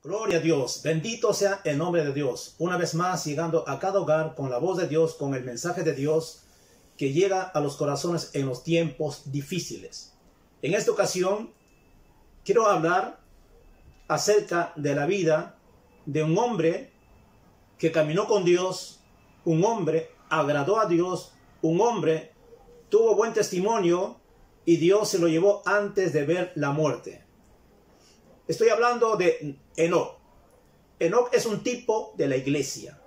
Gloria a Dios, bendito sea el nombre de Dios. Una vez más llegando a cada hogar con la voz de Dios, con el mensaje de Dios que llega a los corazones en los tiempos difíciles. En esta ocasión quiero hablar acerca de la vida de un hombre que caminó con Dios, un hombre agradó a Dios, un hombre tuvo buen testimonio y Dios se lo llevó antes de ver la muerte. Estoy hablando de Enoc. Enoc es un tipo de la iglesia.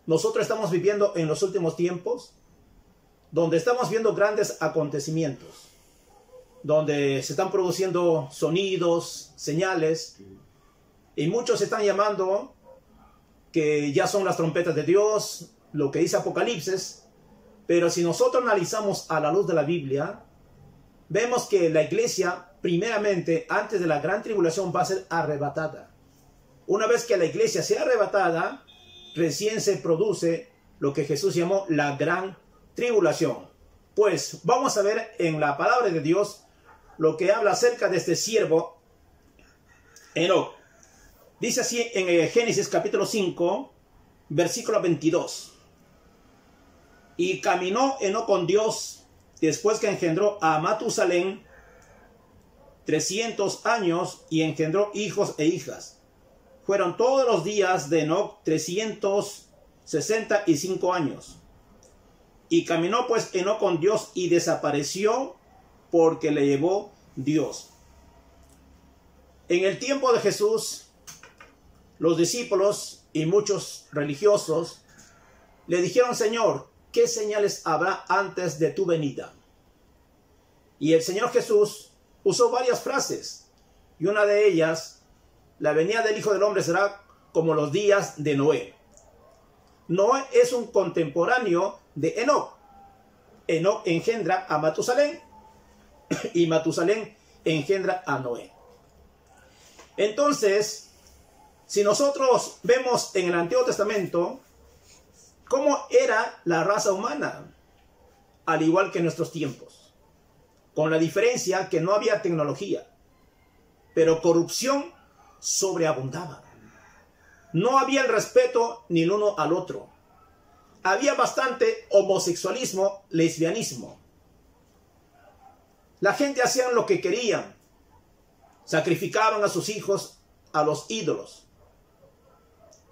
Nosotros estamos viviendo en los últimos tiempos donde estamos viendo grandes acontecimientos, donde se están produciendo sonidos, señales, y muchos están llamando que ya son las trompetas de Dios, lo que dice Apocalipsis. Pero si nosotros analizamos a la luz de la Biblia, vemos que la iglesia, primeramente, antes de la gran tribulación, va a ser arrebatada. Una vez que la iglesia sea arrebatada, recién se produce lo que Jesús llamó la gran tribulación. Pues vamos a ver en la palabra de Dios lo que habla acerca de este siervo Enoc. Dice así en Génesis capítulo 5, versículo 22. Y caminó Enoc con Dios después que engendró a Matusalén 300 años y engendró hijos e hijas. Fueron todos los días de Enoc 365 años. Y caminó pues Enoc con Dios y desapareció porque le llevó Dios. En el tiempo de Jesús, los discípulos y muchos religiosos le dijeron: Señor, ¿qué señales habrá antes de tu venida? Y el Señor Jesús usó varias frases, y una de ellas: la venida del Hijo del Hombre será como los días de Noé. Noé es un contemporáneo de Enoc. Enoc engendra a Matusalén y Matusalén engendra a Noé. Entonces, si nosotros vemos en el Antiguo Testamento cómo era la raza humana, al igual que en nuestros tiempos, con la diferencia que no había tecnología, pero corrupción sobreabundaba. No había el respeto ni el uno al otro. Había bastante homosexualismo, lesbianismo. La gente hacía lo que querían. Sacrificaban a sus hijos a los ídolos.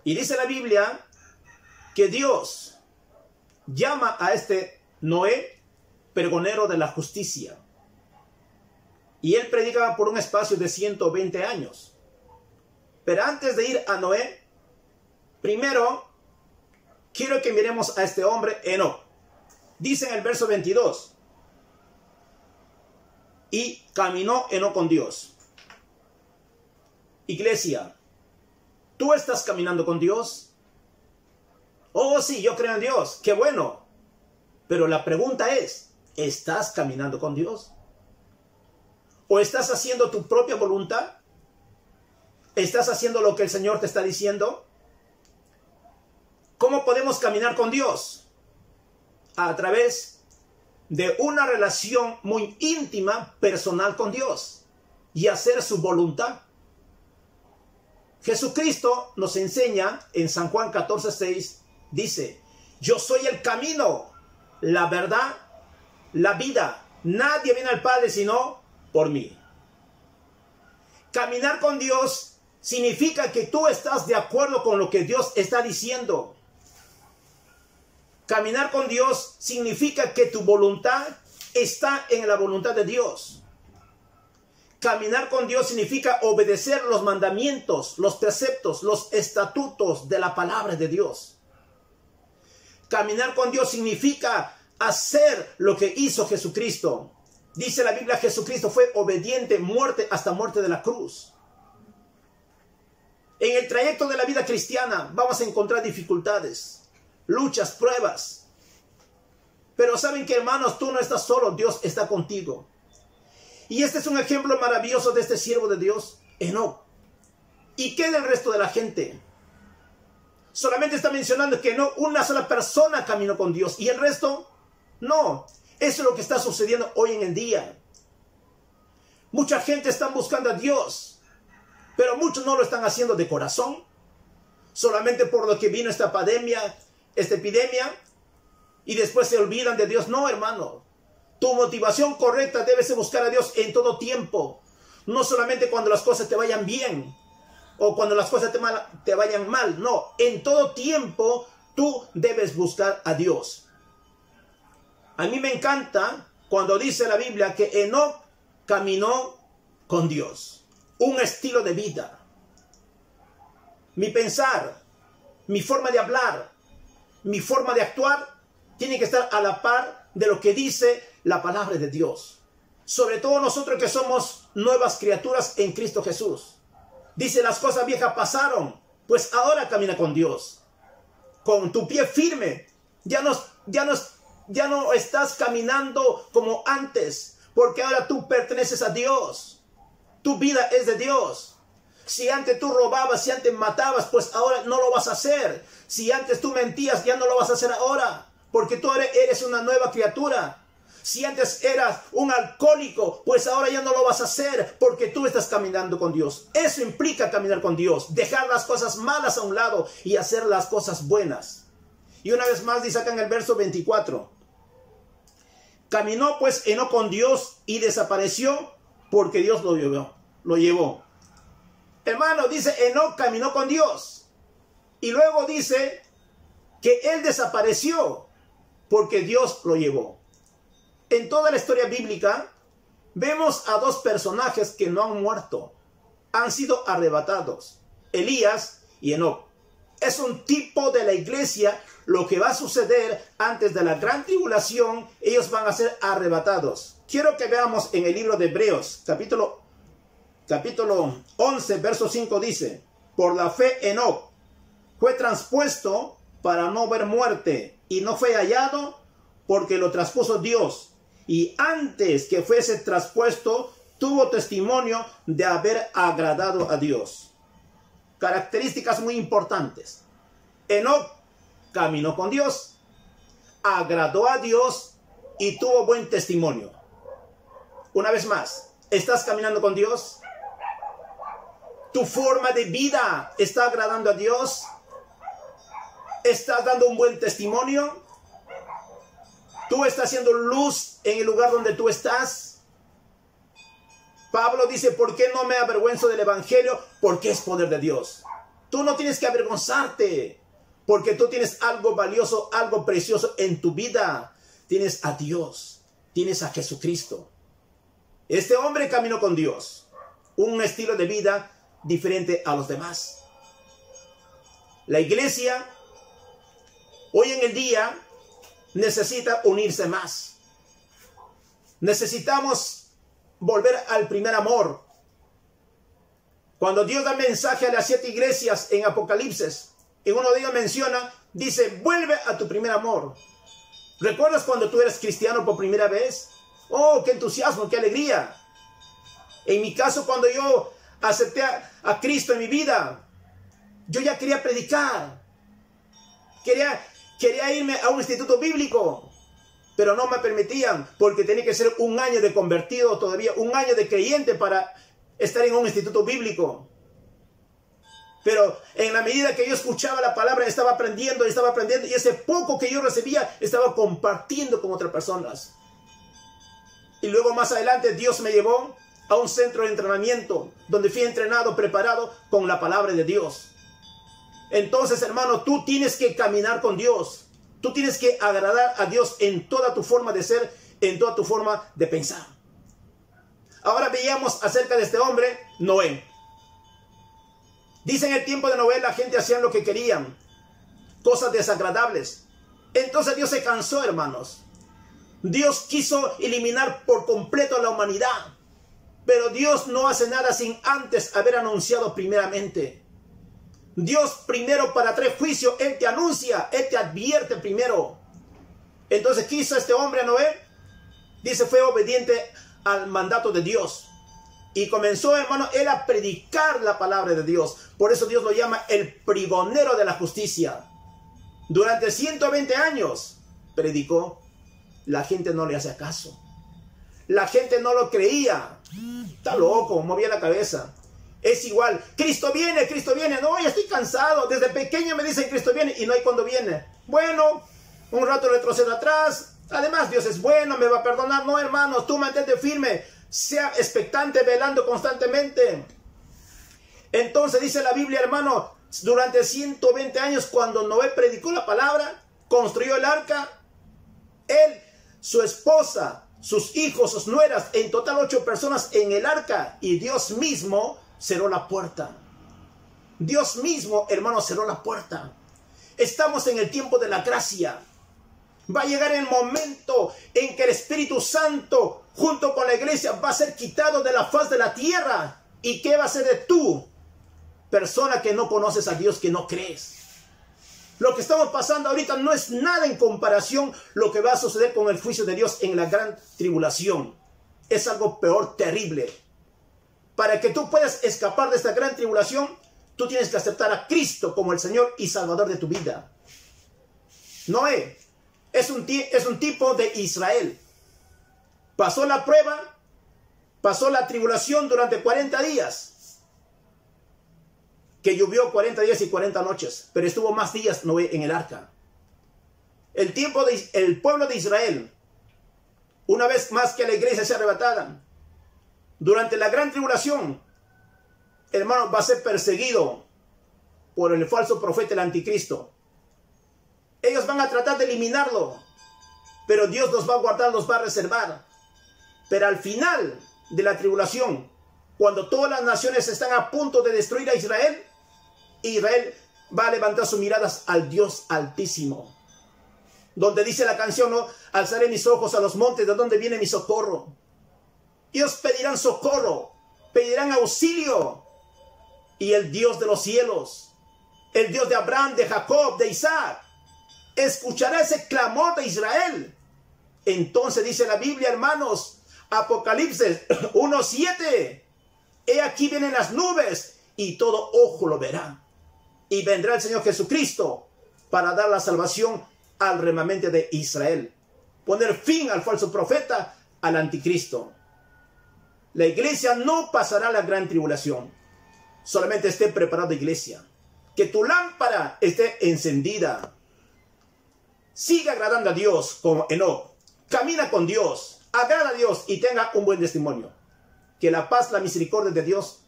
Y dice la Biblia que Dios llama a este Noé pregonero de la justicia. Y él predicaba por un espacio de 120 años. Pero antes de ir a Noé, primero quiero que miremos a este hombre Enoc. Dice en el verso 22: y caminó Enoc con Dios. Iglesia, ¿tú estás caminando con Dios? Oh, sí, yo creo en Dios. ¡Qué bueno! Pero la pregunta es, ¿estás caminando con Dios? ¿O estás haciendo tu propia voluntad? ¿Estás haciendo lo que el Señor te está diciendo? ¿Cómo podemos caminar con Dios? A través de una relación muy íntima, personal con Dios, y hacer su voluntad. Jesucristo nos enseña en San Juan 14:6, dice: yo soy el camino, la verdad, la vida. Nadie viene al Padre sino por mí. Caminar con Dios significa que tú estás de acuerdo con lo que Dios está diciendo. Caminar con Dios significa que tu voluntad está en la voluntad de Dios. Caminar con Dios significa obedecer los mandamientos, los preceptos, los estatutos de la palabra de Dios. Caminar con Dios significa hacer lo que hizo Jesucristo. Dice la Biblia, Jesucristo fue obediente, muerte hasta muerte de la cruz. En el trayecto de la vida cristiana vamos a encontrar dificultades, luchas, pruebas. Pero saben que, hermanos, tú no estás solo, Dios está contigo. Y este es un ejemplo maravilloso de este siervo de Dios, Enoc. ¿Y qué del resto de la gente? Solamente está mencionando que no una sola persona caminó con Dios y el resto no. Eso es lo que está sucediendo hoy en el día. Mucha gente está buscando a Dios, Pero muchos no lo están haciendo de corazón, solamente por lo que vino esta epidemia, y después se olvidan de Dios. No, hermano. Tu motivación correcta debe ser buscar a Dios en todo tiempo. No solamente cuando las cosas te vayan bien o cuando las cosas te vayan mal. No, en todo tiempo tú debes buscar a Dios. A mí me encanta cuando dice la Biblia que Enoc caminó con Dios. Un estilo de vida. Mi pensar, mi forma de hablar, mi forma de actuar tiene que estar a la par de lo que dice la palabra de Dios. Sobre todo nosotros que somos nuevas criaturas en Cristo Jesús. Dice, las cosas viejas pasaron, pues ahora camina con Dios. Con tu pie firme. Ya no estás caminando como antes, porque ahora tú perteneces a Dios. Tu vida es de Dios. Si antes tú robabas, si antes matabas, pues ahora no lo vas a hacer. Si antes tú mentías, ya no lo vas a hacer ahora, porque tú eres una nueva criatura. Si antes eras un alcohólico, pues ahora ya no lo vas a hacer, porque tú estás caminando con Dios. Eso implica caminar con Dios, dejar las cosas malas a un lado y hacer las cosas buenas. Y una vez más dice acá en el verso 24. Caminó pues Enoc con Dios y desapareció porque Dios lo llevó. Hermano, dice Enoc caminó con Dios. Y luego dice que él desapareció porque Dios lo llevó. En toda la historia bíblica vemos a dos personajes que no han muerto. Han sido arrebatados. Elías y Enoc. Es un tipo de la iglesia lo que va a suceder antes de la gran tribulación. Ellos van a ser arrebatados. Quiero que veamos en el libro de Hebreos, capítulo 11, verso 5 dice: por la fe Enoc fue traspuesto para no ver muerte, y no fue hallado porque lo traspuso Dios. Y antes que fuese traspuesto, tuvo testimonio de haber agradado a Dios. Características muy importantes. Enoc caminó con Dios, agradó a Dios y tuvo buen testimonio. Una vez más, ¿estás caminando con Dios? ¿Tu forma de vida está agradando a Dios? ¿Estás dando un buen testimonio? ¿Tú estás haciendo luz en el lugar donde tú estás? Pablo dice, ¿por qué no me avergüenzo del evangelio? Porque es poder de Dios. Tú no tienes que avergonzarte, porque tú tienes algo valioso, algo precioso en tu vida. Tienes a Dios, tienes a Jesucristo. Este hombre caminó con Dios, un estilo de vida diferente a los demás. La iglesia hoy en el día necesita unirse más. Necesitamos volver al primer amor. Cuando Dios da mensaje a las 7 iglesias en Apocalipsis, en uno de ellos menciona, dice, vuelve a tu primer amor. ¿Recuerdas cuando tú eres cristiano por primera vez? ¡Oh, qué entusiasmo, qué alegría! En mi caso, cuando yo acepté a Cristo en mi vida, yo ya quería predicar. Quería irme a un instituto bíblico, pero no me permitían, porque tenía que ser un año de convertido todavía, un año de creyente para estar en un instituto bíblico. Pero en la medida que yo escuchaba la palabra, estaba aprendiendo, y ese poco que yo recibía, estaba compartiendo con otras personas. Y luego más adelante Dios me llevó a un centro de entrenamiento, donde fui entrenado, preparado con la palabra de Dios. Entonces, hermano, tú tienes que caminar con Dios. Tú tienes que agradar a Dios en toda tu forma de ser, en toda tu forma de pensar. Ahora veíamos acerca de este hombre, Noé. Dice en el tiempo de Noé la gente hacía lo que querían, cosas desagradables. Entonces Dios se cansó, hermanos. Dios quiso eliminar por completo a la humanidad. Pero Dios no hace nada sin antes haber anunciado primeramente. Dios primero para traer juicio, Él te anuncia, Él te advierte primero. Entonces, ¿qué hizo este hombre, Noé? Dice, fue obediente al mandato de Dios. Y comenzó, hermano, él a predicar la palabra de Dios. Por eso Dios lo llama el pregonero de la justicia. Durante 120 años predicó. La gente no le hace caso. La gente no lo creía. Está loco, movía la cabeza. Es igual, Cristo viene, no, ya estoy cansado, desde pequeño me dicen Cristo viene y no hay cuando viene. Bueno, un rato retrocedo atrás, además Dios es bueno, me va a perdonar. No, hermanos, tú mantente firme, sea expectante, velando constantemente. Entonces dice la Biblia, hermano, durante 120 años cuando Noé predicó la palabra, construyó el arca, él, su esposa, sus hijos, sus nueras, en total 8 personas en el arca, y Dios mismo cerró la puerta. Dios mismo, hermano, cerró la puerta. Estamos en el tiempo de la gracia. Va a llegar el momento en que el Espíritu Santo, junto con la iglesia, va a ser quitado de la faz de la tierra. ¿Y qué va a ser de tú, persona que no conoces a Dios, que no crees? Lo que estamos pasando ahorita no es nada en comparación lo que va a suceder con el juicio de Dios en la gran tribulación. Es algo peor, terrible. Para que tú puedas escapar de esta gran tribulación, tú tienes que aceptar a Cristo como el Señor y Salvador de tu vida. Noé es un tipo de Israel. Pasó la prueba, pasó la tribulación durante 40 días. Que llovió 40 días y 40 noches, pero estuvo más días Noé en el arca. El pueblo de Israel, una vez más que la iglesia sea arrebatada, durante la gran tribulación, hermano, va a ser perseguido por el falso profeta, el anticristo. Ellos van a tratar de eliminarlo, pero Dios los va a guardar, los va a reservar. Pero al final de la tribulación, cuando todas las naciones están a punto de destruir a Israel, Israel va a levantar sus miradas al Dios Altísimo. Donde dice la canción, ¿no? Alzaré mis ojos a los montes, ¿de dónde viene mi socorro? Ellos pedirán socorro, pedirán auxilio. Y el Dios de los cielos, el Dios de Abraham, de Jacob, de Isaac, escuchará ese clamor de Israel. Entonces dice la Biblia, hermanos, Apocalipsis 1:7, he aquí vienen las nubes y todo ojo lo verá. Y vendrá el Señor Jesucristo para dar la salvación al remanente de Israel. Poner fin al falso profeta, al anticristo. La iglesia no pasará la gran tribulación. Solamente esté preparado, iglesia. Que tu lámpara esté encendida. Siga agradando a Dios como Enoc. Camina con Dios. Agrada a Dios y tenga un buen testimonio. Que la paz, la misericordia de Dios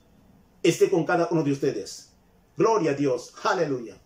esté con cada uno de ustedes. Gloria a Dios. Aleluya.